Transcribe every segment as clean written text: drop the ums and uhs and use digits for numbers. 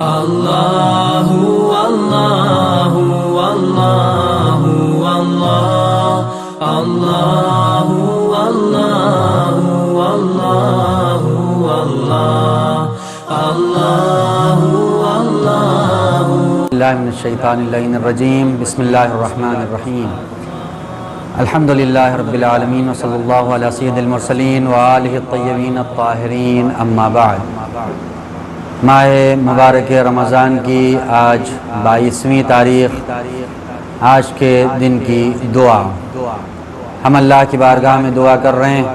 Allahu Allahu Allahu Allah Allahu Allahu Allahu Allah Allahu Allahu billahi minash-shaytanir-rajim. Bismillahir-rahmanir-rahim. Alhamdulillahi rabbil alamin wa sallallahu ala sayyidil mursalin wa alihi at-tayyibin at-tahirin. Amma ba'd. ماہ مبارک رمضان کی آج 22ویں تاریخ، آج کے دن کی دعا ہم اللہ کی بارگاہ میں دعا کر رہے ہیں۔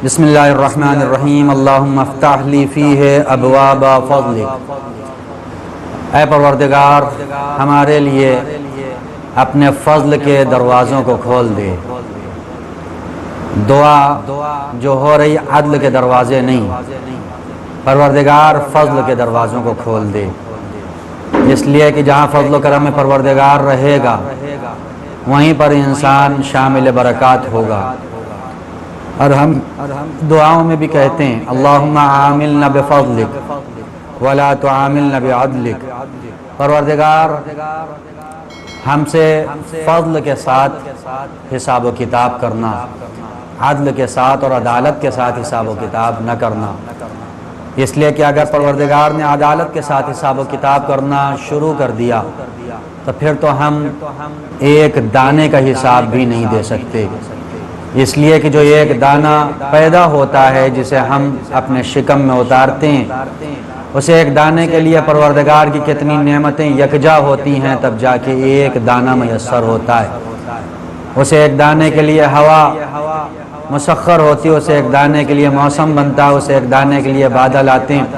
بسم اللہ الرحمن الرحیم۔ اللہم افتح لی فیہ ابواب فضلک۔ اے پروردگار، ہمارے لیے اپنے فضل کے دروازوں کو کھول دے۔ دعا جو ہو رہی عدل کے دروازے نہیں، پروردگار فضل کے دروازوں کو کھول دے، اس لیے کہ جہاں فضل و کرم پروردگار رہے گا وہیں پر انسان شامل برکات ہوگا۔ اور ہم دعاؤں میں بھی کہتے ہیں اللہم عاملنا بفضلک ولا تعاملنا بعدلک۔ پروردگار ہم سے فضل کے ساتھ حساب و کتاب کرنا، عدل کے ساتھ اور عدالت کے ساتھ حساب و کتاب نہ کرنا۔ اس لیے کہ اگر پروردگار نے عدالت کے ساتھ حساب و کتاب کرنا شروع کر دیا تو پھر تو ہم ایک دانے کا حساب بھی نہیں دے سکتے، اس لیے کہ جو ایک دانہ پیدا ہوتا ہے جسے ہم اپنے شکم میں اتارتے ہیں، اسے ایک دانے کے لیے پروردگار کی کتنی نعمتیں یکجا ہوتی ہیں تب جا کے ایک دانہ میسر ہوتا ہے۔ اسے ایک دانے کے لیے ہوا مسخر ہوتی ہے، اسے ایک دانے کے لیے موسم بنتا ہے، اسے ایک دانے کے لیے بادل آتے ہیں،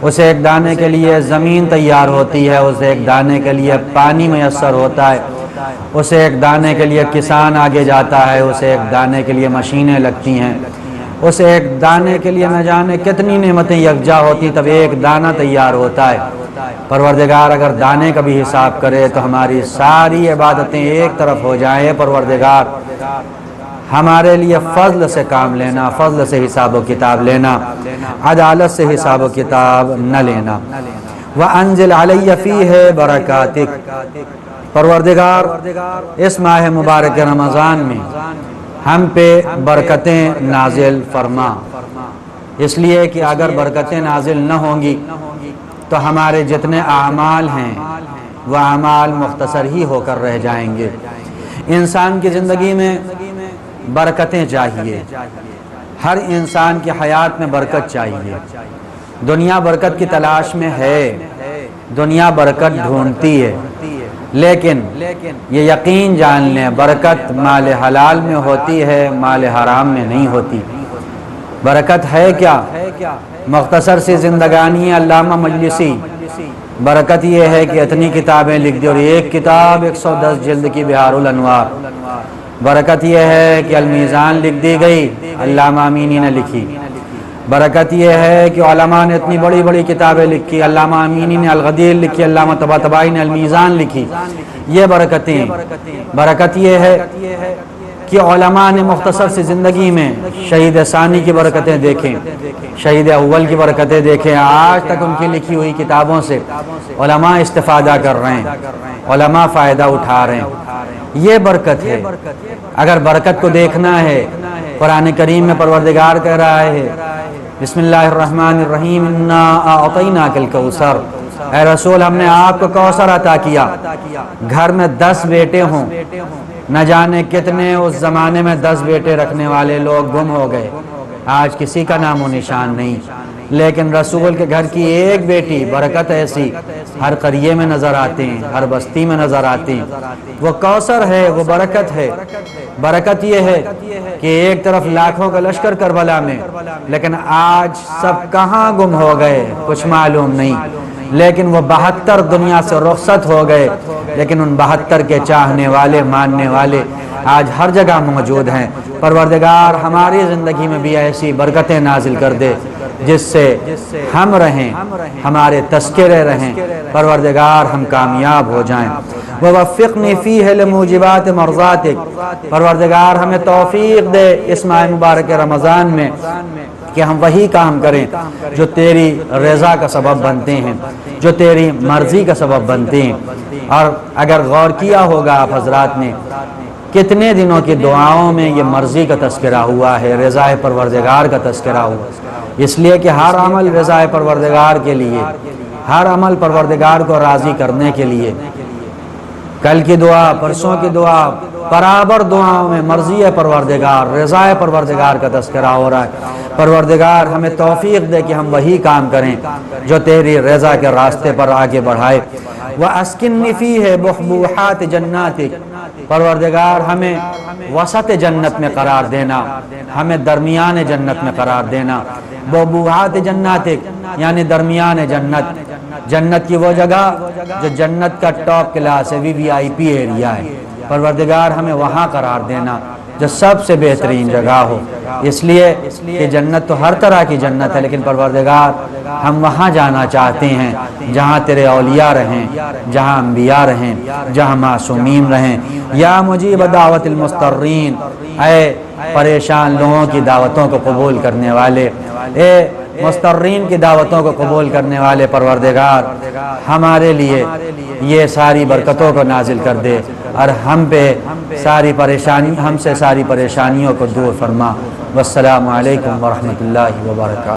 اسے ایک دانے کے لیے زمین تیار ہوتی ہے، اسے ایک دانے کے لیے پانی میسر ہوتا ہے، اسے ایک دانے کے لیے کسان آگے جاتا ہے، اسے ایک دانے کے لیے مشینیں لگتی ہیں، اسے ایک دانے کے لیے نہ جانے کتنی نعمتیں یکجا ہوتی تب ایک دانہ تیار ہوتا ہے۔ پروردگار اگر دانے کا بھی حساب کرے تو ہماری ساری عبادتیں ایک طرف ہو جائیں۔ پروردگار ہمارے لیے فضل سے کام لینا، فضل سے حساب و کتاب لینا، عدالت سے حساب و کتاب نہ لینا۔ وَأَنزِلْ عَلَيَّ فِيهِ بَرَكَاتِكَ۔ پروردگار اس ماہ مبارک رمضان میں ہم پہ برکتیں نازل فرما، اس لیے کہ اگر برکتیں نازل نہ ہوں گی تو ہمارے جتنے اعمال ہیں وہ اعمال مختصر ہی ہو کر رہ جائیں گے۔ انسان کی زندگی میں برکتیں چاہیے، ہر انسان کی حیات میں برکت چاہیے۔ دنیا برکت کی تلاش میں ہے، دنیا برکت ڈھونڈتی ہے، لیکن یہ یقین جان لیں برکت مال حلال میں ہوتی ہے، مال حرام میں نہیں ہوتی۔ برکت ہے کیا؟ مختصر سی زندگانی علامہ مجلسی، برکت یہ ہے کہ اتنی کتابیں لکھ دی اور ایک کتاب 110 جلد کی بہار الانوار۔ برکت یہ ہے کہ المیزان لکھ دی گئی، علامہ امینی نے لکھی۔ برکت یہ ہے کہ علماء نے اتنی بڑی بڑی کتابیں لکھی، علامہ امینی نے الغدیر لکھی، علامہ طباطبائی نے المیزان لکھی۔ یہ برکتیں، برکت یہ ہے کہ علماء نے مختصر سی زندگی میں شہید ثانی کی برکتیں دیکھیں، شہید اول کی برکتیں دیکھیں، آج تک ان کی لکھی ہوئی کتابوں سے علماء استفادہ کر رہے ہیں، علماء فائدہ اٹھا رہے ہیں۔ یہ برکت ہے۔ اگر برکت کو دیکھنا ہے، قرآن کریم میں پروردگار کہہ رہا ہے بسم اللہ الرحمن الرحیم انا اعطیناک الکوثر۔ اے رسول، ہم نے آپ کو کوثر عطا کیا۔ گھر میں 10 بیٹے ہوں، نہ جانے کتنے اس زمانے میں 10 بیٹے رکھنے والے لوگ گم ہو گئے، آج کسی کا نام و نشان نہیں، لیکن رسول کے گھر کی ایک بیٹی برکت ایسی ہر قریے میں نظر آتے ہیں، ہر بستی میں نظر آتے ہیں۔ وہ کوثر ہے، وہ برکت ہے۔ برکت یہ ہے کہ ایک طرف لاکھوں کا لشکر کربلا میں، لیکن آج سب کہاں گم ہو گئے کچھ معلوم نہیں، لیکن وہ 72 دنیا سے رخصت ہو گئے، لیکن ان 72 کے چاہنے والے، ماننے والے آج ہر جگہ موجود ہیں۔ پروردگار ہماری زندگی میں بھی ایسی برکتیں نازل کر دے جس سے ہم رہیں، ہمارے تذکرے رہیں، پروردگار ہم کامیاب ہو جائیں۔ وَوَفِّقْنِي فِيهِ لِمُوجِبَاتِ مَرْضَاتِكَ۔ پروردگار ہمیں توفیق دے اس ماہ مبارک رمضان میں کہ ہم وہی کام کریں جو تیری رضا کا سبب بنتے ہیں، جو تیری مرضی کا سبب بنتے ہیں۔ اور اگر غور کیا ہوگا آپ حضرات نے، کتنے دنوں کی دعاؤں میں یہ مرضی کا تذکرہ ہوا ہے، رضا پروردگار کا تذکرہ ہوا، اس لیے کہ ہر عمل رضا پروردگار کے لیے، ہر عمل پروردگار کو راضی کرنے کے لیے۔ کل کی دعا، پرسوں کی دعا، برابر دعاؤں میں مرضی پروردگار، رضا پروردگار کا تذکرہ ہو رہا ہے۔ پروردگار ہمیں توفیق دے کہ ہم وہی کام کریں جو تیری رضا کے راستے پر آگے بڑھائے۔ وَأَسْكِنِّ فِيهِ بُحْبُوحَاتِ جَنَّاتِكَ، پروردگار ہمیں وسط جنت میں قرار دینا، ہمیں درمیان جنت میں قرار دینا۔ بُحْبُوحَاتِ جَنَّاتِكَ یعنی درمیان جنت، جنت کی وہ جگہ جو جنت کا ٹاپ کلاس ہے، VIP ایریا ہے، پروردگار ہمیں وہاں قرار دینا جو سب سے بہترین جگہ ہو۔ اس لیے کہ جنت تو ہر طرح کی جنت ہے، لیکن پروردگار ہم وہاں جانا چاہتے ہیں جہاں تیرے اولیاء رہیں، جہاں انبیاء رہیں، جہاں معصومین رہیں۔ یا مجیب دعوت المضطرین، اے پریشان لوگوں کی دعوتوں کو قبول کرنے والے، اے مضطرین کی دعوتوں کو قبول کرنے والے پروردگار، ہمارے لیے یہ ساری برکتوں کو نازل کر دے اور ہم سے ساری پریشانیوں کو دور فرما۔ والسلام علیکم ورحمۃ اللہ وبرکاتہ۔